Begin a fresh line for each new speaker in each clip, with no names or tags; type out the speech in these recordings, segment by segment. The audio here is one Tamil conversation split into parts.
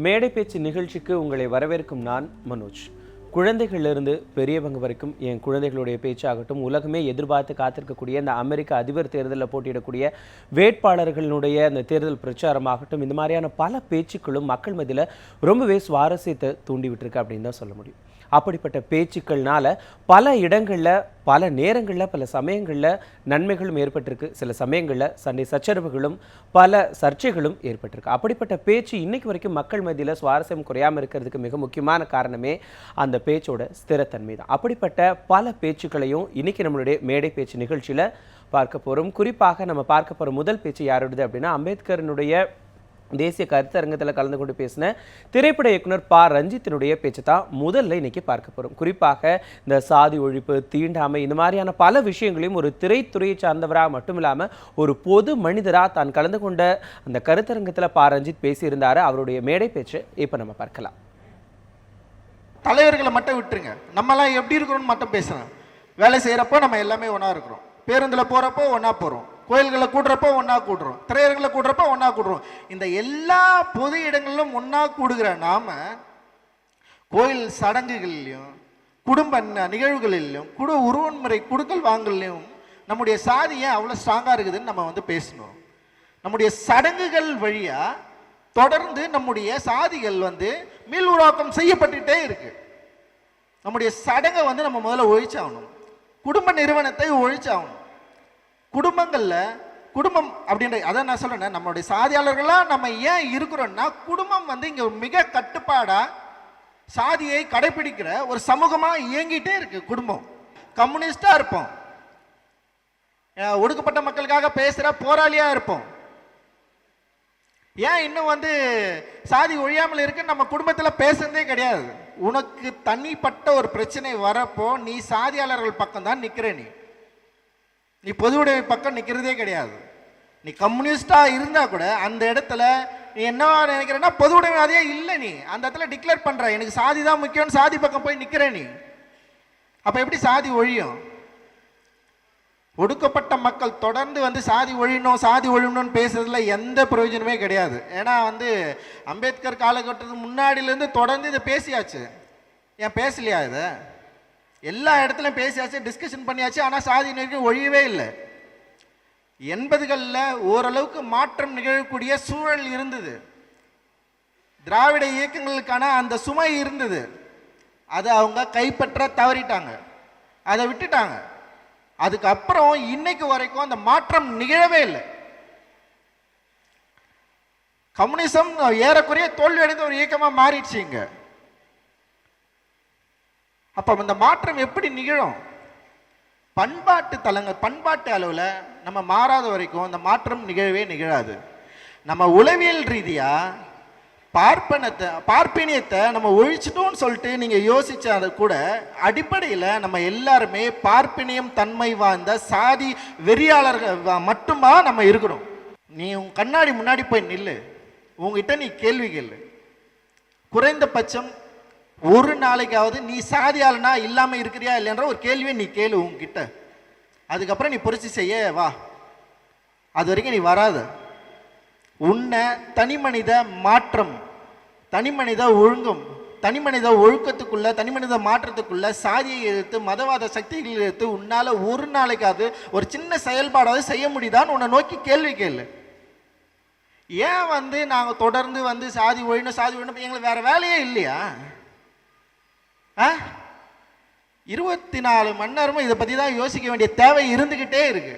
மேடை பேச்சு நிகழ்ச்சிக்கு உங்களை வரவேற்கும் நான் மனோஜ். குழந்தைகளிலிருந்து பெரியவங்க வரைக்கும் என் குழந்தைகளுடைய பேச்சாகட்டும், உலகமே எதிர்பார்த்து காத்திருக்கக்கூடிய இந்த அமெரிக்க அதிபர் தேர்தலில் போட்டியிடக்கூடிய வேட்பாளர்களுடைய அந்த தேர்தல் பிரச்சாரமாகட்டும், இந்த மாதிரியான பல பேச்சுக்களும் மக்கள் மத்தியில் ரொம்பவே சுவாரஸ்யத்தை தூண்டிவிட்டிருக்கு அப்படின்னு தான் சொல்ல முடியும். அப்படிப்பட்ட பேச்சுக்கள்னால பல இடங்களில், பல நேரங்களில், பல சமயங்களில் நன்மைகளும் ஏற்பட்டிருக்கு. சில சமயங்களில் சண்டை சச்சரவுகளும் பல சர்ச்சைகளும் ஏற்பட்டிருக்கு. அப்படிப்பட்ட பேச்சு இன்னைக்கு வரைக்கும் மக்கள் மத்தியில் சுவாரஸ்யம் குறையாமல் இருக்கிறதுக்கு மிக முக்கியமான காரணமே அந்த பேச்சோட ஸ்திரத்தன்மை தான். அப்படிப்பட்ட பல பேச்சுக்களையும் இன்னைக்கு நம்மளுடைய மேடை பேச்சு நிகழ்ச்சியில் பார்க்க போகிறோம். குறிப்பாக நம்ம பார்க்க போகிற முதல் பேச்சு யாரோடது அப்படின்னா, அம்பேத்கரனுடைய தேசிய கருத்தரங்கத்தில் கலந்து கொண்டு பேசின திரைப்பட இயக்குனர் ப. ரஞ்சித்தினுடைய பேச்சு தான் முதல்ல இன்னைக்கு பார்க்க போகிறோம். குறிப்பாக இந்த சாதி ஒழிப்பு, தீண்டாமை, இந்த மாதிரியான பல விஷயங்களையும் ஒரு திரைத்துறையை சார்ந்தவராக மட்டும் இல்லாமல் ஒரு பொது மனிதராக தான் கலந்து கொண்ட அந்த கருத்தரங்கத்தில் ப. ரஞ்சித் பேசியிருந்தார். அவருடைய மேடை பேச்சு இப்போ நம்ம பார்க்கலாம்.
தலைவர்களை மட்டும் விட்டுருங்க, நம்மலாம் எப்படி இருக்கிறோம்னு மட்டும் பேசுகிறேன். வேலை செய்கிறப்போ நம்ம எல்லாமே ஒன்றா இருக்கிறோம், பேருந்தில் போகிறப்போ ஒன்றா போகிறோம், கோயில்களை கூடுறப்போ ஒன்றா கூடுறோம், திரையர்களை கூடுறப்போ ஒன்றா கூடுறோம். இந்த எல்லா பொது இடங்களிலும் ஒன்றா கூடுகிற நாம கோயில் சடங்குகளிலையும் குடும்ப நிகழ்வுகளிலும் உருவன்முறை குடுக்கல் வாங்கலையும் நம்முடைய சாதி ஏன் அவ்வளோ ஸ்ட்ராங்காக இருக்குதுன்னு நம்ம பேசணும். நம்முடைய சடங்குகள் வழியா தொடர்ந்து நம்முடைய சாதிகள் மீள் உருவாக்கம் செய்யப்பட்டுட்டே இருக்கு. நம்முடைய சடங்கை நம்ம முதல்ல ஒழிச்சாகணும். குடும்ப நிறுவனத்தை ஒழிச்சாகணும். குடும்பங்கள்ல குடும்பம் அப்படின்ற அதான் நான் சொல்றேன், நம்மளுடைய சாதியாளர்களாக நம்ம ஏன் இருக்கிறோம்னா, குடும்பம் இங்க மிக கட்டுப்பாடா சாதியை கடைபிடிக்கிற ஒரு சமூகமா இயங்கிட்டே இருக்கு. குடும்பம் கம்யூனிஸ்டா இருப்போம், ஒடுக்கப்பட்ட மக்களுக்காக பேசுற போராளியா இருப்போம். ஏன் இன்னும் சாதி ஒழியாமல் இருக்கு, நம்ம குடும்பத்துல பேசுறதே கிடையாது. உனக்கு தனிப்பட்ட ஒரு பிரச்சனை வரப்போ நீ சாதியாளர்கள் பக்கம் தான் நிக்கிற, நீ பொதுவுடைமை பக்கம் நிற்கிறதே கிடையாது. நீ கம்யூனிஸ்டா இருந்தா கூட அந்த இடத்துல நீ என்ன நினைக்கிறன்னா பொதுவுடைமையாதே இல்லை, நீ அந்த இடத்துல டிக்ளேர் பண்ற எனக்கு சாதி தான் முக்கியம், சாதி பக்கம் போய் நிற்கிற நீ. அப்ப எப்படி சாதி ஒழியும்? ஒடுக்கப்பட்ட மக்கள் தொடர்ந்து சாதி ஒழியணும்னு பேசுறதுல எந்த பிரயோஜனமே கிடையாது. ஏன்னா அம்பேத்கர் காலகட்டத்துக்கு முன்னாடியிலேருந்து தொடர்ந்து இதை பேசியாச்சு. ஏன் பேசலையா? இதை எல்லா இடத்துலையும் பேசியாச்சு, டிஸ்கஷன் பண்ணியாச்சு. ஆனால் சாதி நிகழ்ச்சி ஒழியவே இல்லை. 80களில் ஓரளவுக்கு மாற்றம் நிகழக்கூடிய சூழல் இருந்தது. திராவிட இயக்கங்களுக்கான அந்த சுமை இருந்தது. அதை அவங்க கைப்பற்ற தவறிட்டாங்க, அதை விட்டுட்டாங்க. அதுக்கப்புறம் இன்னைக்கு வரைக்கும் அந்த மாற்றம் நிகழவே இல்லை. கம்யூனிசம் ஏறக்குறைய தோல்வி அடைந்த ஒரு இயக்கமாக மாறிடுச்சு இங்க. அப்ப இந்த மாற்றம் எப்படி நிகழும்? பண்பாட்டு தலங்கள், பண்பாட்டு அளவில் நம்ம மாறாத வரைக்கும் இந்த மாற்றம் நிகழவே நிகழாது. நம்ம உளவியல் ரீதியா பார்ப்பனியத்தை நம்ம ஒழிச்சிட்டோம்னு சொல்லிட்டு நீங்க யோசிச்சா கூட அடிப்படையில் நம்ம எல்லாருமே பார்ப்பனியம் தன்மை வாய்ந்த சாதி வெறியாளர்கள் மட்டுமா நம்ம இருக்கிறோம். நீ உன் கண்ணாடி முன்னாடி போய் நில்லு, உங்ககிட்ட நீ கேள்வி கேளு. குறைந்தபட்சம் ஒரு நாளைக்காவது நீ சாதியாளனா இல்லாம இருக்கிறியா இல்லைன்ற ஒரு கேள்வியை நீ கேளு உங்ககிட்ட. அதுக்கப்புறம் நீ புரட்சி செய்ய வா. அது வரைக்கும் நீ வராத. உன்னை தனிமனித மாற்றம், தனிமனித ஒழுங்கும், தனிமனித ஒழுக்கத்துக்குள்ள, தனிமனித மாற்றத்துக்குள்ள சாதியை எதிர்த்து, மதவாத சக்திகளை எதிர்த்து உன்னால ஒரு நாளைக்காவது ஒரு சின்ன செயல்பாடாவது செய்ய முடியுதான்னு உன்னை நோக்கி கேள்வி கேளு. ஏன் நாங்க தொடர்ந்து சாதி ஒழியணும் எங்களுக்கு வேற வேலையே இல்லையா? 24 மணி நேரமும் இதை பத்தி தான் யோசிக்க வேண்டிய தேவை இருந்துகிட்டே இருக்கு.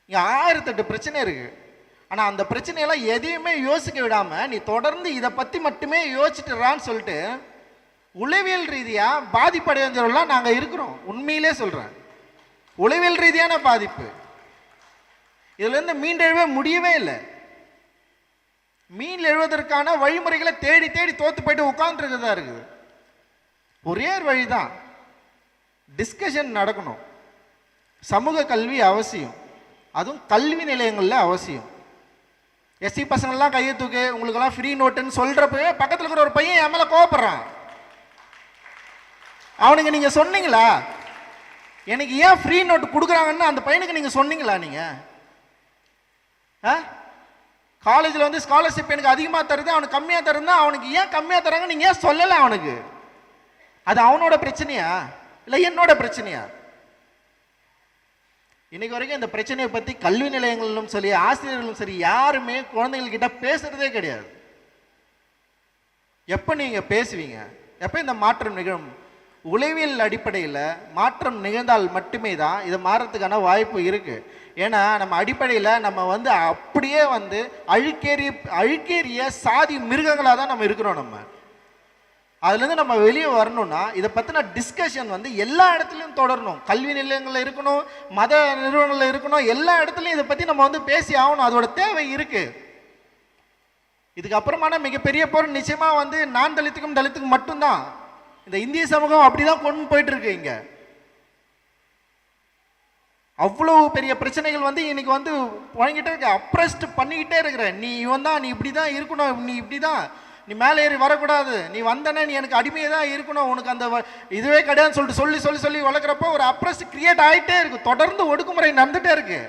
இங்க 1008 பிரச்சனை இருக்கு. ஆனா அந்த பிரச்சனையெல்லாம் எதையுமே யோசிக்க விடாம நீ தொடர்ந்து இதை பத்தி மட்டுமே யோசிச்சுட்டுறான்னு சொல்லிட்டு உளவியல் ரீதியா பாதிப்படைஞ்சவர்களாம் நாங்க இருக்கிறோம். உண்மையிலே சொல்றேன், உளவியல் ரீதியான பாதிப்பு. இதுல இருந்து மீண்டெழவே முடியவே இல்லை. மீன் எழுவதற்கான வழிமுறைகளை தேடி தேடி தோத்து போயிட்டு உட்கார்ந்துருக்கதா இருக்குது. ஒரே வழிதான், டிஸ்கஷன் நடக்கணும். சமூக கல்வி அவசியம், அதுவும் கல்வி நிலையங்கள்ல அவசியம். எஸ்சி பசங்கள்லாம் கையை தூக்கு, உங்களுக்கெல்லாம் ஃப்ரீ நோட்டுன்னு சொல்றப்பவே பக்கத்தில் இருக்கிற ஒரு பையன் என் மேல கோவப்படுறான். அவனுக்கு நீங்க சொன்னீங்களா எனக்கு ஏன் ஃப்ரீ நோட்டு கொடுக்குறாங்கன்னு? அந்த பையனுக்கு நீங்க சொன்னீங்களா? நீங்க காலேஜில் வந்து ஸ்காலர்ஷிப் எனக்கு அதிகமாக தருது, அவனுக்கு கம்மியாக தருதுன்னா அவனுக்கு ஏன் கம்மியாக தராங்க நீங்கள் ஏன் சொல்லலை? அவனுக்கு அது அவனோட பிரச்சனையா இல்லை என்னோட பிரச்சனையா? இன்னைக்கு வரைக்கும் இந்த பிரச்சனையை பற்றி கல்வி நிலையங்களிலும் சரி ஆசிரியர்களும் சரி யாருமே குழந்தைங்கள்கிட்ட பேசுறதே கிடையாது. எப்போ நீங்கள் பேசுவீங்க? எப்போ இந்த மாற்றம் நிகழும்? உளவியல் அடிப்படையில் மாற்றம் நிகழ்ந்தால் மட்டுமே தான் இது மாறத்துக்கான வாய்ப்பு இருக்கு. ஏன்னா நம்ம அடிப்படையில் நம்ம வந்து அப்படியே வந்து அழுக்கேறிய சாதி மிருகங்களாக தான் நம்ம இருக்கிறோம். நம்ம அதுலேருந்து நம்ம வெளியே வரணும்னா இதை பற்றின டிஸ்கஷன் வந்து எல்லா இடத்துலையும் தொடரணும். கல்வி நிலையங்களில் இருக்கணும், மத நிறுவனங்களில் இருக்கணும், எல்லா இடத்துலையும் இதை பற்றி நம்ம வந்து பேசி ஆகணும். அதோட தேவை இருக்கு. இதுக்கப்புறமான மிகப்பெரிய போர் நிச்சயமாக வந்து நான் தலித்துக்கும் மட்டும்தான். இந்த இந்திய சமூகம் அப்படிதான் கொண்டு போயிட்டு இருக்கு. இங்க அவ்வளவு பெரிய பிரச்சனைகள் வந்து இன்னைக்கு வந்து வழங்கிட்டே இருக்க, அப்ரெஸ்ட் பண்ணிக்கிட்டே இருக்கிற. நீ இவன் தான், நீ இப்படிதான் இருக்கணும், நீ இப்படிதான், நீ மேலே ஏறி வரக்கூடாது, நீ வந்தனே நீ எனக்கு அடிமையை தான் இருக்கணும், உனக்கு அந்த இதுவே கிடையாதுன்னு சொல்லிட்டு சொல்லி சொல்லி சொல்லி வளர்க்குறப்போ ஒரு அப்ரெஸ்ட் கிரியேட் ஆகிட்டே இருக்கு. தொடர்ந்து ஒடுக்குமுறை நடந்துட்டே இருக்கு.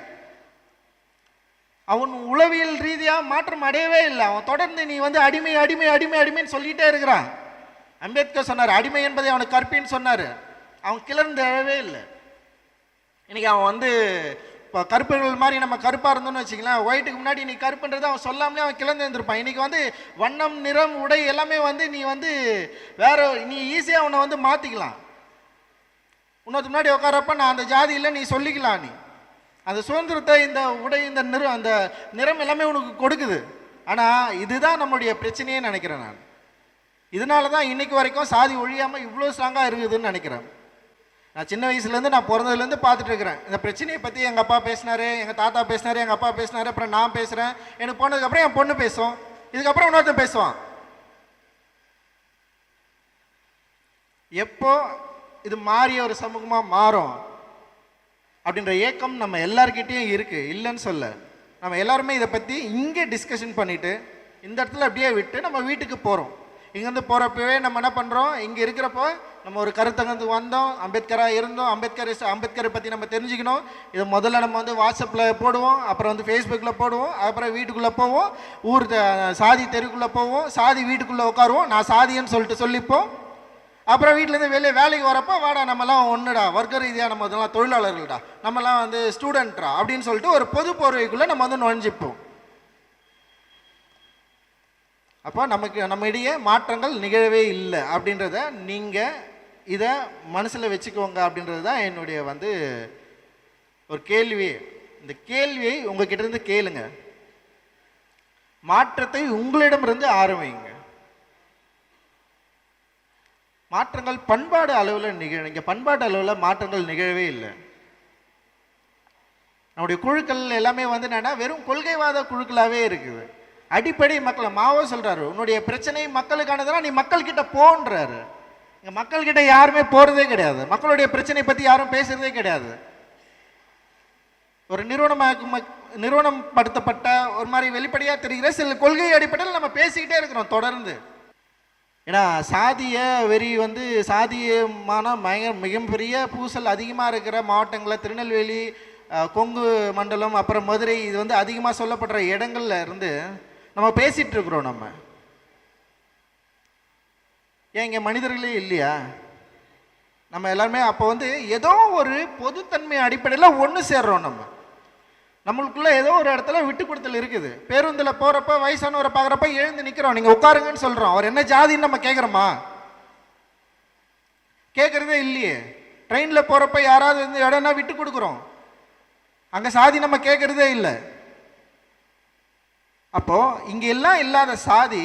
அவன் உளவியல் ரீதியாக மாற்றம் அடையவே இல்லை. அவன் தொடர்ந்து நீ வந்து அடிமை அடிமை அடிமை அடிமைன்னு சொல்லிட்டே இருக்கிறான். அம்பேத்கர் சொன்னார் அடிமை என்பதை அவனுக்கு கற்பின்னு சொன்னார். அவன் கிளர்ந்து எழவே இல்லை. இன்னைக்கு அவன் வந்து இப்போ கருப்புகள் மாதிரி நம்ம கருப்பாக இருந்தோம்னு வச்சுக்கலாம், ஒயிட்டுக்கு முன்னாடி நீ கருப்புன்றது அவன் சொல்லாமலே அவன் கிளர்ந்து இருந்திருப்பான். இன்னைக்கு வந்து வண்ணம் நிறம் உடை எல்லாமே வந்து நீ வந்து வேற, நீ ஈஸியாக அவனை வந்து மாற்றிக்கலாம். இன்னொரு முன்னாடி உட்காரப்ப நான் அந்த ஜாதி இல்லை நீ சொல்லிக்கலாம். நீ அந்த சுதந்திரத்தை இந்த உடை இந்த அந்த நிறம் எல்லாமே உனக்கு கொடுக்குது. ஆனால் இதுதான் நம்முடைய பிரச்சனையே நினைக்கிறேன் நான். இதனால தான் இன்னைக்கு வரைக்கும் சாதி ஒழியாமல் இவ்வளோ ஸ்ட்ராங்காக இருக்குதுன்னு நினைக்கிறேன். நான் சின்ன வயசுலேருந்து நான் பிறந்ததுலேருந்து பார்த்துட்டு இருக்கிறேன். இந்த பிரச்சனையை பற்றி எங்கள் அப்பா பேசினாரு, எங்கள் தாத்தா பேசினாரு, எங்கள் அப்பா பேசினாரு, அப்புறம் நான் பேசுகிறேன், எனக்கு போனதுக்கப்புறம் என் பொண்ணு பேசும், இதுக்கப்புறம் இன்னொருத்தன் பேசுவான். எப்போ இது மாறிய ஒரு சமூகமாக மாறும் அப்படின்ற ஏக்கம் நம்ம எல்லார்கிட்டையும் இருக்குது, இல்லைன்னு சொல்ல. நம்ம எல்லாருமே இதை பற்றி இங்கே டிஸ்கஷன் பண்ணிவிட்டு இந்த இடத்துல அப்படியே விட்டு நம்ம வீட்டுக்கு போகிறோம். இங்கேருந்து போகிறப்பவே நம்ம என்ன பண்ணுறோம், இங்கே இருக்கிறப்போ நம்ம ஒரு கருத்தங்கத்துக்கு வந்தோம், அம்பேத்கராக இருந்தோம், அம்பேத்கரை பற்றி நம்ம தெரிஞ்சுக்கணும். இதை முதல்ல நம்ம வந்து வாட்ஸ்அப்பில் போடுவோம், அப்புறம் வந்து ஃபேஸ்புக்கில் போடுவோம், அப்புறம் வீட்டுக்குள்ளே போவோம், ஊர் சாதி தெருக்குள்ளே போவோம், சாதி வீட்டுக்குள்ளே உட்காருவோம், நான் சாதின்னு சொல்லிட்டு சொல்லிப்போம். அப்புறம் வீட்டிலேருந்து வேலைக்கு வரப்போ வாடா நம்மலாம் ஒன்றுடா, வர்க்க ரீதியாக நம்ம இதெல்லாம் தொழிலாளர்கள்டா, நம்மலாம் வந்து ஸ்டூடெண்ட்ரா அப்படின்னு சொல்லிட்டு ஒரு பொது போர்வைக்குள்ளே நம்ம வந்து நுழைஞ்சிப்போம். அப்போ நம்ம இடையே மாற்றங்கள் நிகழவே இல்லை அப்படின்றத நீங்கள் இதை மனசில் வச்சுக்கோங்க அப்படின்றது தான் என்னுடைய வந்து ஒரு கேள்வி. இந்த கேள்வியை உங்ககிட்ட இருந்து கேளுங்க, மாற்றத்தை உங்களிடமிருந்து ஆரம்பிங்க. மாற்றங்கள் பண்பாடு அளவில் இங்கே பண்பாட்டு அளவில் மாற்றங்கள் நிகழவே இல்லை. நம்முடைய குழுக்கள் எல்லாமே வந்து என்னன்னா வெறும் கொள்கைவாத குழுக்களாகவே இருக்குது. அடிப்படை மக்களை மாவோ சொல்றாரு, உன்னுடைய பிரச்சனை மக்களுக்கானதுனா நீ மக்கள்கிட்ட போன்றாரு. இங்க மக்கள்கிட்ட யாருமே போறதே கிடையாது, மக்களுடைய பிரச்சனை பத்தி யாரும் பேசுறதே கிடையாது. ஒரு நிறுவனப்படுத்தப்பட்ட ஒரு மாதிரி வெளிப்படையா தெரிகிற சில கொள்கை அடிப்படையில் நம்ம பேசிக்கிட்டே இருக்கிறோம் தொடர்ந்து. ஏன்னா சாதிய வெறி வந்து சாதியமான மிகப்பெரிய பூசல் அதிகமாக இருக்கிற மாவட்டங்களில் திருநெல்வேலி, கொங்கு மண்டலம், அப்புறம் மதுரை, இது வந்து அதிகமாக சொல்லப்படுற இடங்கள்ல இருந்து நம்ம பேசிட்டு இருக்கிறோம். நம்ம ஏன் இங்கே மனிதர்களே இல்லையா? நம்ம எல்லாருமே அப்போ வந்து ஏதோ ஒரு பொதுத்தன்மை அடிப்படையில் ஒன்று சேர்றோம். நம்மளுக்குள்ள ஏதோ ஒரு இடத்துல விட்டு கொடுத்தல் இருக்குது. பேருந்தில் போகிறப்ப வயசானவரை பார்க்குறப்ப எழுந்து நிற்கிறோம், நீங்கள் உட்காருங்கன்னு சொல்கிறோம். அவர் என்ன ஜாதின்னு நம்ம கேட்குறோமா? கேட்குறதே இல்லையே. ட்ரெயினில் போகிறப்ப யாராவது வந்து இடம்னா விட்டு கொடுக்குறோம், அங்கே சாதி நம்ம கேட்குறதே இல்லை. அப்போ இங்கே எல்லாம் இல்லாத சாதி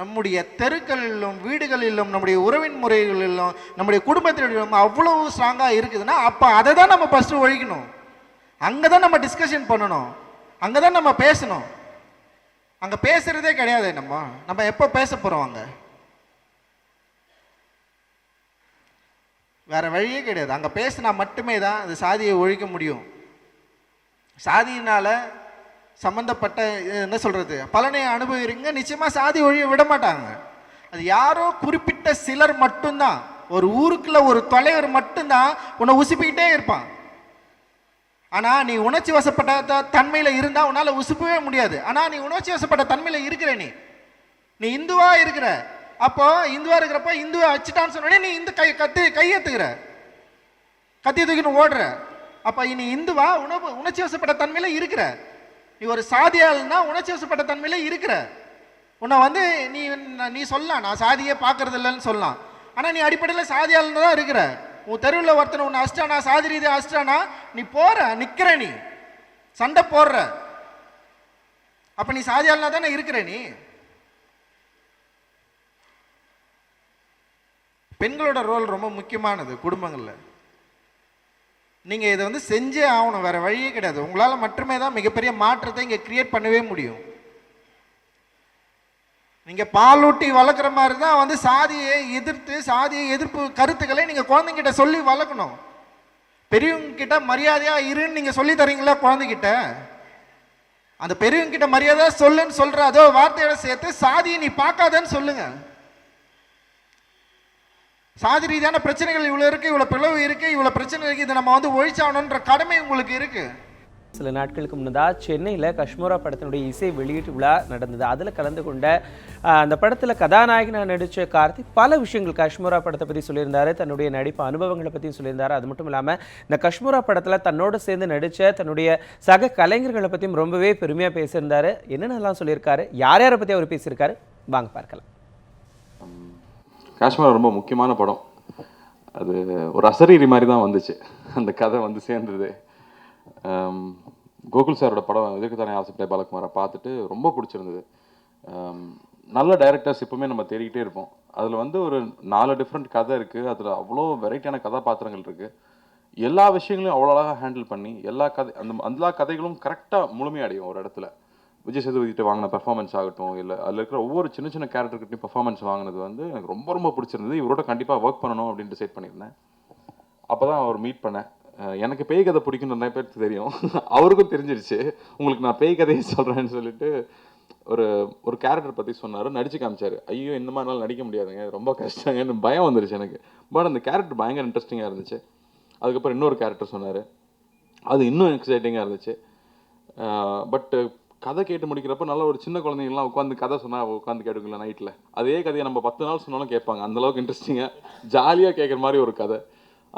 நம்முடைய தெருக்களிலும் வீடுகளிலும் நம்முடைய உறவின் முறைகளிலும் நம்முடைய குடும்பத்திலும் அவ்வளவு ஸ்ட்ராங்காக இருக்குதுன்னா அப்போ அதை தான் நம்ம ஃபஸ்ட்டு ஒழிக்கணும். அங்கே தான் நம்ம டிஸ்கஷன் பண்ணணும், அங்கே தான் நம்ம பேசணும். அங்கே பேசுறதே கிடையாது. நம்ம எப்போ பேச போகிறோம்? அங்கே வேற வழியே கிடையாது. அங்கே பேசினா மட்டுமே தான் அந்த சாதியை ஒழிக்க முடியும். சாதியினால சம்பந்தப்பட்ட என்ன சொல்றது பலனை அனுபவிக்கிறீங்க, நிச்சயமா சாதி ஒழிய விட மாட்டாங்க. அது யாரோ குறிப்பிட்ட சிலர் மட்டும்தான், ஒரு ஊருக்குள்ள ஒரு தலைவர் மட்டும்தான் உன்னை உசுப்பிக்கிட்டே இருப்பான். ஆனால் நீ உணர்ச்சி வசப்பட்ட தன்மையில் இருந்தால் உன்னால் உசுப்பவே முடியாது. ஆனால் நீ உணர்ச்சி வசப்பட்ட தன்மையில் இருக்கிற நீ இந்துவாக இருக்கிற. அப்போ இந்துவாக இருக்கிறப்போ இந்துவை அச்சுட்டான்னு சொன்னோடனே நீ இந்த கையெத்துக்கிற, கத்தி தூக்கின்னு ஓடுற. அப்போ நீ இந்துவா உணர்ச்சி வசப்பட்ட தன்மையில் இருக்கிற. நீ ஒரு சாதியாள்னா உணர்ச்சி வசப்பட்ட தன்மையில் இருக்கிற. உன்னை வந்து நீ சொல்லலாம் நான் சாதியே பார்க்கறது இல்லைன்னு சொல்லலாம். ஆனால் நீ அடிப்படையில் சாதியாள்னு தான் இருக்கிற. உன் தெருவில் ஒருத்தனை உன்னை அஷ்டானா சாதி ரீதியாக அஷ்டானா நீ போற நிற்கிற, நீ சண்டை போடுற. அப்போ நீ சாதியாள்னா தானே இருக்கிற. நீ பெண்களோட ரோல் ரொம்ப முக்கியமானது குடும்பங்களில். நீங்கள் இதை வந்து செஞ்சே ஆகணும், வேறு வழியே கிடையாது. உங்களால் மட்டுமே தான் மிகப்பெரிய மாற்றத்தை இங்கே கிரியேட் பண்ணவே முடியும். நீங்கள் பாலூட்டி வளர்க்குற மாதிரி தான் வந்து சாதியை எதிர்ப்பு கருத்துக்களை நீங்கள் குழந்தைங்கிட்ட சொல்லி வளர்க்கணும். பெரியவங்க கிட்ட மரியாதையாக இருன்னு நீங்கள் சொல்லி தரீங்களா குழந்தைகிட்ட? அந்த பெரியவங்க கிட்ட மரியாதை சொல்லுன்னு சொல்கிற அதோ வார்த்தையோட சேர்த்து சாதியை நீ பார்க்காதன்னு சொல்லுங்க. சாதி ரீதியான பிரச்சனைகள் இவ்வளோ இருக்குது, இவ்வளோ பிளவு இருக்குது, இவ்வளோ பிரச்சனை இருக்குது, இதை நம்ம வந்து ஒழிச்சாகணுன்ற கடமை உங்களுக்கு இருக்குது.
சில நாட்களுக்கு முன்னதாக சென்னையில் கஷ்மோரா படத்தினுடைய இசை வெளியீட்டு விழா நடந்தது. அதில் கலந்து கொண்ட அந்த படத்தில் கதாநாயகனாக நடித்த கார்த்திக் பல விஷயங்கள் கஷ்மோரா படத்தை பற்றி சொல்லியிருந்தார், தன்னுடைய நடிப்பு அனுபவங்களை பற்றியும் சொல்லியிருந்தார். அது மட்டும் இல்லாமல் இந்த கஷ்மோரா படத்தில் தன்னோடு சேர்ந்து நடித்த தன்னுடைய சக கலைஞர்களை பற்றியும் ரொம்பவே பெருமையாக பேசியிருந்தார். என்னென்னலாம் சொல்லியிருக்காரு, யார் யாரை பற்றி அவர் பேசியிருக்காரு, வாங்க பார்க்கலாம்.
காஷ்மீர் ரொம்ப முக்கியமான படம். அது ஒரு அசரீரி மாதிரி தான் வந்துச்சு, அந்த கதை வந்து சேர்ந்தது. கோகுல் சாரோட படம் இதற்கு தானே ஆசைப்பட்டே பாலகுமாரை பார்த்துட்டு ரொம்ப பிடிச்சிருந்தது. நல்ல டைரக்டர்ஸ் எப்பவுமே நம்ம தேடிக்கிட்டே இருப்போம். அதில் வந்து ஒரு 4 டிஃப்ரெண்ட் கதை இருக்குது. அதில் அவ்வளோ வெரைட்டியான கதாபாத்திரங்கள் இருக்குது. எல்லா விஷயங்களையும் அவ்வளோ அழகாக ஹேண்டில் பண்ணி எல்லா கதைகளும் கரெக்டாக முழுமையடையும் ஒரு இடத்துல. விஜய் சேதுபதிட்டு வாங்கின பெர்ஃபார்மன்ஸ் ஆகட்டும், இல்லை அதில் இருக்கிற ஒவ்வொரு சின்ன சின்ன கேரக்டர்கிட்டையும் பெர்ஃபார்மன்ஸ் வாங்கினது வந்து எனக்கு ரொம்ப ரொம்ப பிடிச்சிருந்தது. இவரோட கண்டிப்பாக ஒர்க் பண்ணணும் அப்படின்னு டிசைட் பண்ணியிருந்தேன். அப்போ தான் அவர் மீட் பண்ணேன். எனக்கு பேய் கதை பிடிக்குன்னு நிறைய பேருக்கு தெரியும், அவருக்கும் தெரிஞ்சிருச்சு. உங்களுக்கு நான் பேய் கதையை சொல்கிறேன்னு சொல்லிட்டு ஒரு கேரக்டர் பற்றி சொன்னார், நடிச்சு காமிச்சார். ஐயோ இந்த மாதிரினால நடிக்க முடியாதுங்க, ரொம்ப கஷ்டங்கன்னு பயம் வந்துருச்சு எனக்கு. பட் அந்த கேரக்டர் பயங்கர இன்ட்ரெஸ்டிங்காக இருந்துச்சு. அதுக்கப்புறம் இன்னொரு கேரக்டர் சொன்னார், அது இன்னும் எக்ஸைட்டிங்காக இருந்துச்சு. பட் கதை கேட்டு முடிக்கிறப்ப நல்ல ஒரு சின்ன குழந்தைங்கலாம் உட்காந்து கதை சொன்னால் உட்காந்து கேட்டுக்கல நைட்டில். அதே கதையை நம்ம 10 நாள் சொன்னாலும் கேட்பாங்க. அந்தளவுக்கு இன்ட்ரெஸ்டிங்காக ஜாலியாக கேட்குற மாதிரி ஒரு கதை.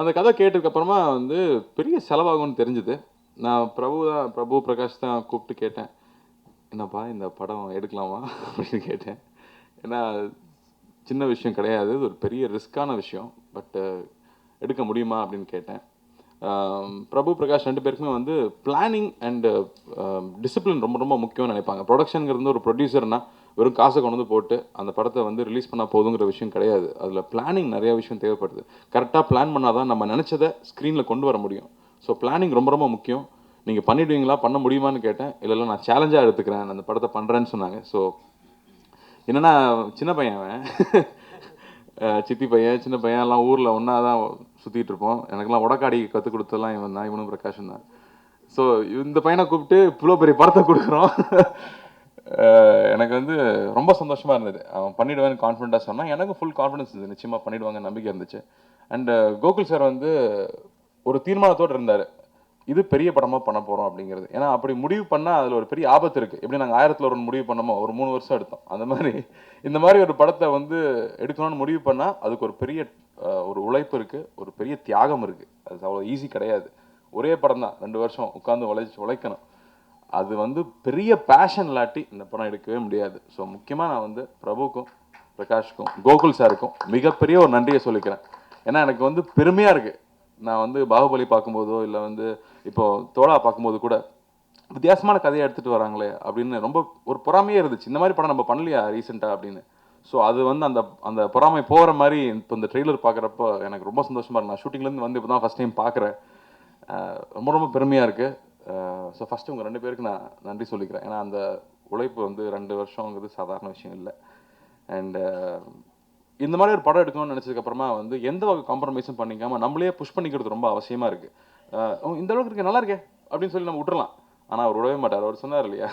அந்த கதை கேட்டதுக்கப்புறமா வந்து பெரிய செலவாகும்னு தெரிஞ்சுது. நான் பிரபு பிரகாஷ் தான் கூப்பிட்டு கேட்டேன், என்னப்பா இந்த படம் எடுக்கலாமா அப்படின்னு கேட்டேன். ஏன்னா சின்ன விஷயம் கிடையாது, இது ஒரு பெரிய ரிஸ்க்கான விஷயம். பட் எடுக்க முடியுமா அப்படின்னு கேட்டேன். பிரபு பிரகாஷ் 2 பேருக்குமே வந்து பிளானிங் அண்டு டிசிப்ளின் ரொம்ப ரொம்ப முக்கியம்னு நினைப்பாங்க. ப்ரொடக்ஷனுங்கிறது ஒரு ப்ரொடியூசர்னா வெறும் காசை கொண்டு வந்து போட்டு அந்த படத்தை வந்து ரிலீஸ் பண்ணால் போதுங்கிற விஷயம் கிடையாது. அதில் பிளானிங் நிறையா விஷயம் தேவைப்படுது. கரெக்டாக பிளான் பண்ணால் தான் நம்ம நினச்சதை ஸ்க்ரீனில் கொண்டு வர முடியும். ஸோ பிளானிங் ரொம்ப ரொம்ப முக்கியம். நீங்கள் பண்ணிவிடுவீங்களா, பண்ண முடியுமான்னு கேட்டேன். இல்லை நான் சேலஞ்சாக எடுத்துக்கிறேன், அந்த படத்தை பண்ணுறேன்னு சொன்னாங்க. ஸோ என்னென்னா சின்ன பையன் அவன் சித்தி பையன் சின்ன பையன் எல்லாம் ஊரில் ஒன்றா தான் சுற்றிட்டு இருப்போம். எனக்கெல்லாம் உடக்காடி கற்றுக் கொடுத்ததெல்லாம் இவன் தான், இவனும் பிரகாஷன் தான். ஸோ இந்த பையனை கூப்பிட்டு இவ்வளோ பெரிய படத்தை கொடுக்குறோம். எனக்கு வந்து ரொம்ப சந்தோஷமாக இருந்தது. அவன் பண்ணிவிடுவேன்னு கான்ஃபிடண்ட்டாக சொன்னான். எனக்கும் ஃபுல் கான்ஃபிடன்ஸ் இருந்தது, நிச்சயமாக பண்ணிவிடுவாங்க நம்பிக்கை இருந்துச்சு. அண்டு கோகுல் சார் வந்து ஒரு தீர்மானத்தோடு இருந்தார், இது பெரிய படமாக பண்ண போகிறோம் அப்படிங்கிறது. ஏன்னா அப்படி முடிவு பண்ணால் அதில் ஒரு பெரிய ஆபத்து இருக்குது. எப்படி நாங்கள் 1001 முடிவு பண்ணோமோ ஒரு 3 வருஷம் எடுத்தோம், அந்த மாதிரி இந்த மாதிரி ஒரு படத்தை வந்து எடுக்கணும்னு முடிவு பண்ணால் அதுக்கு ஒரு பெரிய ஒரு உழைப்பு இருக்குது, ஒரு பெரிய தியாகம் இருக்குது. அது அவ்வளோ ஈஸி கிடையாது. ஒரே படம் தான், 2 வருஷம் உட்காந்து உழைக்கணும். அது வந்து பெரிய பேஷன் இல்லாட்டி இந்த படம் எடுக்கவே முடியாது. ஸோ முக்கியமாக நான் வந்து பிரபுக்கும் பிரகாஷ்க்கும் கோகுல் சாருக்கும் மிகப்பெரிய ஒரு நன்றியை சொல்லிக்கிறேன். ஏன்னா எனக்கு வந்து பெருமையாக இருக்குது. நான் வந்து பாகுபலி பார்க்கும்போதோ இல்லை வந்து இப்போது தோழா பார்க்கும்போது கூட வித்தியாசமான கதையை எடுத்துகிட்டு வராங்களே அப்படின்னு ரொம்ப ஒரு பொறாமையே இருந்துச்சு. இந்த மாதிரி படம் நம்ம பண்ணலையா ரீசெண்டாக அப்படின்னு. ஸோ அது வந்து அந்த பொறாமை போகிற மாதிரி இப்போ இந்த ட்ரெய்லர் பார்க்குறப்போ எனக்கு ரொம்ப சந்தோஷமாக இருக்கு. நான் ஷூட்டிங்லேருந்து வந்து இப்போ தான் ஃபஸ்ட் டைம் பார்க்குறேன். ரொம்ப ரொம்ப பெருமையாக இருக்குது. ஸோ ஃபஸ்ட்டு உங்கள் 2 பேருக்கு நான் நன்றி சொல்லிக்கிறேன். ஏன்னா அந்த உழைப்பு வந்து 2 வருஷங்கிறது சாதாரண விஷயம் இல்லை. அண்டு இந்த மாதிரி ஒரு படம் எடுக்கணும்னு நினச்சதுக்கப்புறமா வந்து எந்த வகை காம்ப்ரமைஸும் பண்ணிக்காமல் நம்மளே புஷ் பண்ணிக்கிறது ரொம்ப அவசியமாக இருக்குது. இந்த அளவுக்கு இருக்கு, நல்லா இருக்கே அப்படின்னு சொல்லி நம்ம விட்டுறலாம். ஆனால் அவர் விடவே மாட்டார். அவர் சொன்னார் இல்லையா,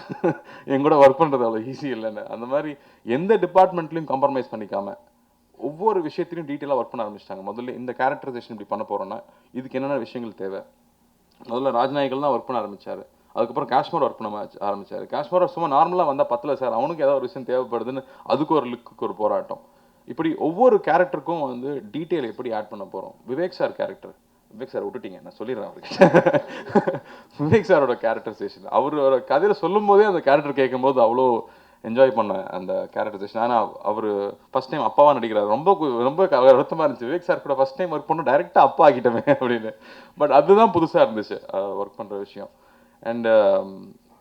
என் கூட ஒர்க் பண்ணுறது அவ்வளோ ஈஸி இல்லைன்னு. அந்த மாதிரி எந்த டிபார்ட்மெண்ட்லையும் காம்ப்ரமைஸ் பண்ணிக்காமல் ஒவ்வொரு விஷயத்திலையும் டீட்டெயிலாக ஒர்க் பண்ண ஆரம்பிச்சிட்டாங்க. முதல்ல இந்த கேரக்டரைசேஷன் இப்படி பண்ண போகிறோன்னா இதுக்கு என்னென்ன விஷயங்கள் தேவை, முதல்ல ராஜ்நாயகல் தான் ஒர்க் பண்ண ஆரம்பிச்சார். அதுக்கப்புறம் காஷ்மீர் ஒர்க் பண்ண ஆரம்பிச்சார். காஷ்மீர் சும்மா நார்மலாக வந்தால் பத்தல சார், அவனுக்கு ஏதாவது ஒரு விஷயம் தேவைப்படுதுன்னு அதுக்கு ஒரு லுக்கு ஒரு போராட்டம். இப்படி ஒவ்வொரு கேரக்டருக்கும் வந்து டீட்டெயில் எப்படி ஆட் பண்ண போகிறோம். Vivek sir character, Vivek sir விட்டுட்டீங்க, நான் சொல்லிடுறேன் அவருக்கு. விவேக் சாரோட கேரக்டரைசேஷன், அவரோட கதையில் சொல்லும் போதே அந்த கேரக்டர் கேட்கும்போது அவ்வளோ என்ஜாய் பண்ணேன் அந்த கேரக்டரைசேஷன். ஆனால் அவர் ஃபஸ்ட் டைம் அப்பாவாக நடிக்கிறார். ரொம்ப ரொம்ப வருத்தமாக இருந்துச்சு. விவேக் சார் கூட ஃபஸ்ட் டைம் ஒர்க் பண்ணோம், டைரெக்டாக அப்பா ஆக்கிட்டமே அப்படின்னு. பட் அதுதான் புதுசாக இருந்துச்சு ஒர்க் பண்ணுற விஷயம். அண்டு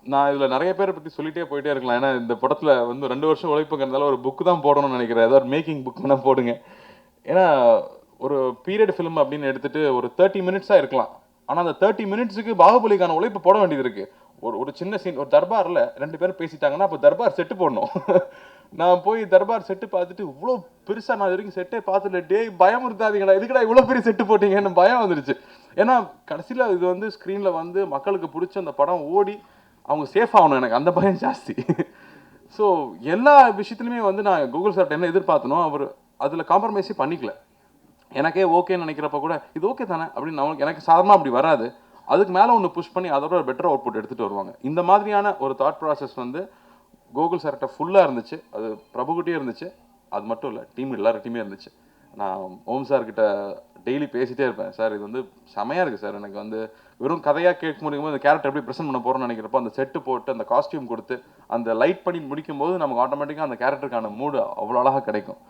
நான் இதில் நிறைய பேரை பற்றி சொல்லிகிட்டே போயிட்டே இருக்கலாம். ஏன்னா இந்த படத்தில் வந்து 2 வருஷம் உழைப்புங்கிறதால ஒரு புக்கு தான் போடணும்னு நினைக்கிறேன். ஏதாவது மேக்கிங் புக் தான் போடுங்க. ஏன்னா ஒரு பீரியட் ஃபிலிம் அப்படின்னு எடுத்துகிட்டு ஒரு 30 மினிட்ஸாக இருக்கலாம். ஆனால் அந்த 30 மினிட்ஸுக்கு பாகுபலிக்கான உழைப்பு போட வேண்டியது இருக்குது. ஒரு சின்ன சீன், ஒரு தர்பாரில் 2 பேரும் பேசிட்டாங்கன்னா அப்போ தர்பார் செட்டு போடணும். நான் போய் தர்பார் செட்டு பார்த்துட்டு இவ்வளோ பெருசாக நான் இது வரைக்கும் செட்டே பார்த்துட்டு, டே பயம் இருக்காதீங்கடா, இதுக்கடா இவ்வளோ பெரிய செட்டு போட்டிங்கன்னு பயம் வந்துருச்சு. ஏன்னா கடைசியில் இது வந்து ஸ்க்ரீனில் வந்து மக்களுக்கு பிடிச்ச அந்த படம் ஓடி அவங்க சேஃப் ஆகணும், எனக்கு அந்த பயம் ஜாஸ்தி. ஸோ எல்லா விஷயத்துலையுமே வந்து நான் கூகுள் சார் என்ன எதிர்பார்த்தனோ அவர் அதில் காம்ப்ரமைஸே பண்ணிக்கல. எனக்கே ஓகேன்னு நினைக்கிறப்ப கூட இது ஓகே தானே அப்படின்னு எனக்கு சாதாரணமாக அப்படி வராது. அதுக்கு மேலே ஒன்று புஷ் பண்ணி அதோட ஒரு பெட்டர் அவுட்புட் எடுத்துகிட்டு வருவாங்க. இந்த மாதிரியான ஒரு தாட் ப்ராசஸ் வந்து கோகுல் சார்கிட்ட ஃபுல்லாக இருந்துச்சு. அது பிரபுகிட்டே இருந்துச்சு. அது மட்டும் இல்லை, டீம் எல்லார்கிட்டையுமே இருந்துச்சு. நான் ஓம் சார்கிட்ட டெய்லி பேசிகிட்டே இருப்பேன். சார் இது வந்து செமையாக இருக்குது சார், எனக்கு வந்து வெறும் கதையாக கேட்க முடியும்போது அந்த கேரக்டர் எப்படி ப்ரெசென்ட் பண்ண போகிறோன்னு நினைக்கிறப்போ அந்த செட்டு போட்டு அந்த காஸ்டியூம் கொடுத்து அந்த லைட் பண்ணி முடிக்கும்போது நமக்கு ஆட்டோமேட்டிக்காக அந்த கேரக்டருக்கான மூடு அவ்வளோ அழகாக கிடைக்கும்.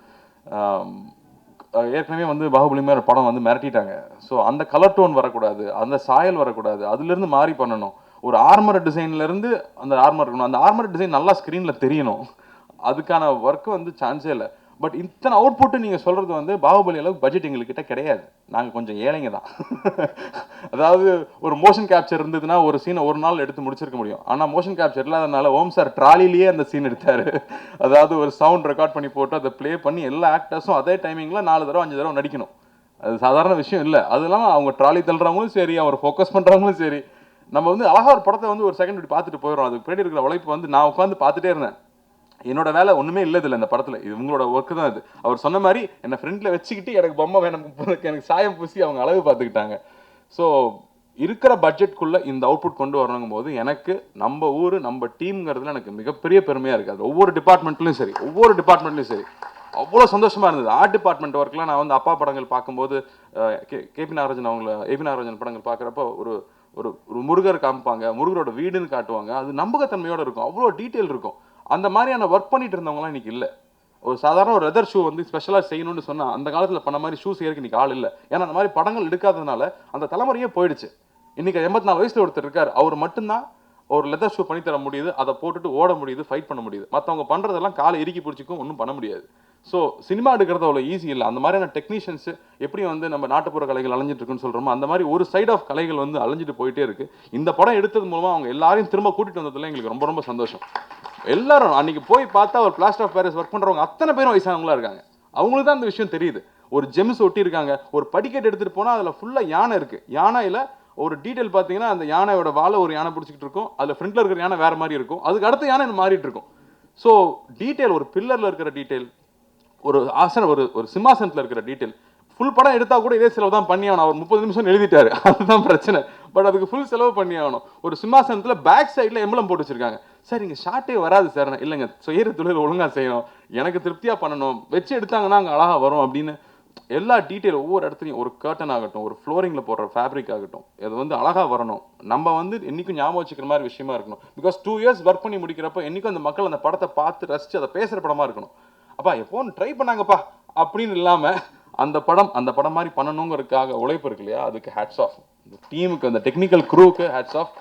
ஏற்கனவே வந்து பாகுபலி மாதிரி படம் வந்து மிரட்டிட்டாங்க. ஸோ அந்த கலர் டோன் வரக்கூடாது, அந்த சாயல் வரக்கூடாது, அதுலேருந்து மாறி பண்ணணும். ஒரு ஆர்மர் டிசைன்லேருந்து அந்த ஆர்மர் இருக்கணும், அந்த ஆர்மர் டிசைன் நல்லா ஸ்க்ரீனில் தெரியணும். அதுக்கான ஒர்க்கு வந்து சான்ஸே இல்லை. பட் இத்தனை அவுட்புட்டு நீங்கள் சொல்கிறது வந்து பாகுபலி அளவுக்கு பட்ஜெட் எங்கள்கிட்ட கிடையாது. நாங்கள் கொஞ்சம் ஏழைங்க தான். அதாவது ஒரு மோஷன் கேப்சர் இருந்ததுன்னா ஒரு சீனை ஒரு நாள் எடுத்து முடிச்சிருக்க முடியும். ஆனால் மோஷன் கேப்சர் இல்லாதனால ஓம் சார் ட்ராலிலேயே அந்த சீன் எடுத்தார். அதாவது ஒரு சவுண்ட் ரெக்கார்ட் பண்ணி போட்டு அதை ப்ளே பண்ணி எல்லா ஆக்டர்ஸும் அதே டைமிங்கில் 4 தடவை 5 தடவை நடிக்கணும். அது சாதாரண விஷயம் இல்லை. அது இல்லாமல் அவங்க ட்ராலி தள்ளுறவங்களும் சரி, அவர் ஃபோக்கஸ் பண்ணுறவங்களும் சரி, நம்ம வந்து அழகாக ஒரு படத்தை வந்து ஒரு செகண்ட் இப்படி பார்த்துட்டு போயிடும். அதுக்கு பின்னாடி இருக்கிற உழைப்பு வந்து நான் உட்காந்து பார்த்துட்டே இருந்தேன். என்னோட வேலை ஒன்றுமே இல்லை இதில், இந்த படத்தில் இது உங்களோட ஒர்க்கு தான். இது அவர் சொன்ன மாதிரி என்னை ஃப்ரெண்டில் வச்சுக்கிட்டு எனக்கு பொம்மை வேணும், எனக்கு சாயம் பூசி அவங்க அளவு பார்த்துக்கிட்டாங்க. ஸோ இருக்கிற பட்ஜெட்குள்ளே இந்த அவுட்புட் கொண்டு வரணுங்கும் போது எனக்கு நம்ம ஊர் நம்ம டீம்ங்கிறதுல எனக்கு மிகப்பெரிய பெருமையாக இருக்குது. அது ஒவ்வொரு டிபார்ட்மெண்ட்லையும் சரி அவ்வளோ சந்தோஷமாக இருந்தது. ஆர்ட் டிபார்ட்மெண்ட் ஒர்க்லாம் நான் வந்து அப்பா படங்கள் பார்க்கும்போது கேபி நாகராஜன் ஏபி நாகராஜன் படங்கள் பார்க்குறப்போ ஒரு ஒரு முருகர் காமிப்பாங்க, முருகரோட வீடுன்னு காட்டுவாங்க. அது நம்பகத்தன்மையோடு இருக்கும், அவ்வளோ டீட்டெயில் இருக்கும். அந்த மாதிரியான ஒர்க் பண்ணிட்டு இருந்தவங்களாம் இன்னைக்கு இல்லை. ஒரு சாதாரண ஒரு லெதர் ஷூ வந்து ஸ்பெஷலாக செய்யணும்னு சொன்னால் அந்த காலத்தில் பண்ண மாதிரி ஷூ செய்யறதுக்கு இன்னைக்கு ஆள் இல்லை. ஏன்னா அந்த மாதிரி படங்கள் எடுக்காததுனால அந்த தலைமுறையே போயிடுச்சு. இன்னைக்கு 84 வயசில் ஒருத்தர் இருக்கார், அவர் மட்டும்தான் ஒரு லெதர் ஷூ பண்ணி தர முடியுது, அதை போட்டுட்டு ஓட முடியுது, ஃபைட் பண்ண முடியுது. மற்றவங்க பண்ணுறதெல்லாம் காலை இறுக்கி பிடிச்சிக்கும், ஒன்றும் பண்ண முடியாது. ஸோ சினிமா எடுக்கிறது அவ்வளோ ஈஸி இல்லை. அந்த மாதிரியான டெக்னீஷியன்ஸ் எப்படி வந்து நம்ம நாட்டுப்புற கலைகள் அலைஞ்சிட்டு இருக்குன்னு சொல்கிறோமோ அந்த மாதிரி ஒரு சைட் ஆஃப் கலைகள் வந்து அலைஞ்சிட்டு போயிட்டே இருக்குது. இந்த படம் எடுத்தது மூலமாக அவங்க எல்லாரையும் திரும்ப கூட்டிகிட்டு வந்ததில் எங்களுக்கு ரொம்ப ரொம்ப சந்தோஷம். எல்லாரும் அன்றைக்கி போய் பார்த்தா ஒரு பிளாஸ்டர் ஆஃப் பாரிஸ் ஒர்க் பண்ணுறவங்க அத்தனை பேரும் வயசானவங்களா இருக்காங்க. அவங்களுக்கு தான் அந்த விஷயம் தெரியுது. ஒரு ஜெம்ஸ் ஒட்டியிருக்காங்க, ஒரு படிக்கட்டு எடுத்துகிட்டு போனால் அதில் ஃபுல்லாக யானை இருக்குது. யானையில் ஒரு டீட்டெயில் பார்த்தீங்கன்னா அந்த யானையோட வாழை ஒரு யானை பிடிச்சிக்கிட்டு இருக்கும், அதில் ஃப்ரண்ட்டில் இருக்கிற யானை வேறு மாதிரி இருக்கும், அதுக்கு அடுத்த யானை மாறிட்டு இருக்கும். ஸோ டீட்டெயில், ஒரு பில்லரில் இருக்கிற டீட்டெயில், ஒரு ஆசனம், ஒரு சிம்மாசனத்தில் இருக்கிற டீட்டெயில், ஃபுல் படம் எடுத்தால் கூட இதே செலவு தான் பண்ணி ஆகணும். அவர் 30 நிமிஷம் எழுதிட்டாரு, அதுதான் பிரச்சனை. பட் அதுக்கு ஃபுல் செலவு பண்ணி ஆகணும். ஒரு சிம்மாசனத்தில் பேக் சைடில் எம்பளம் போட்டு வச்சிருக்காங்க. சார் இங்கே ஷார்ட்டே வராது சார். இல்லைங்க, செய்கிற தொழில் ஒழுங்காக செய்யணும், எனக்கு திருப்தியாக பண்ணணும், வச்சு எடுத்தாங்கன்னா அங்கே அழகாக வரும் அப்படின்னு எல்லா டீட்டெயில் ஒவ்வொரு இடத்துலையும், ஒரு கர்டன் ஆகட்டும், ஒரு ஃப்ளோரிங்கில் போடுற ஃபேப்ரிக் ஆகட்டும், அது வந்து அழகாக வரணும். நம்ம வந்து என்றைக்கும் ஞாபகம் வச்சுக்கிற மாதிரி விஷயமா இருக்கணும். பிகாஸ் 2 இயர்ஸ் ஒர்க் பண்ணி முடிக்கிறப்போ என்றைக்கும் அந்த மக்கள் அந்த படத்தை பார்த்து ரசித்து அதை பேசுகிற படமாக இருக்கணும். அப்பா எப்போ ட்ரை பண்ணாங்கப்பா அப்படின்னு இல்லாமல் அந்த படம் மாதிரி பண்ணணுங்கிறதுக்காக உழைப்பு இருக்கு இல்லையா, அதுக்கு ஹேட்ஸ் ஆஃப். டீமுக்கு, அந்த டெக்னிக்கல் க்ரூவுக்கு ஹேட்ஸ் ஆஃப்.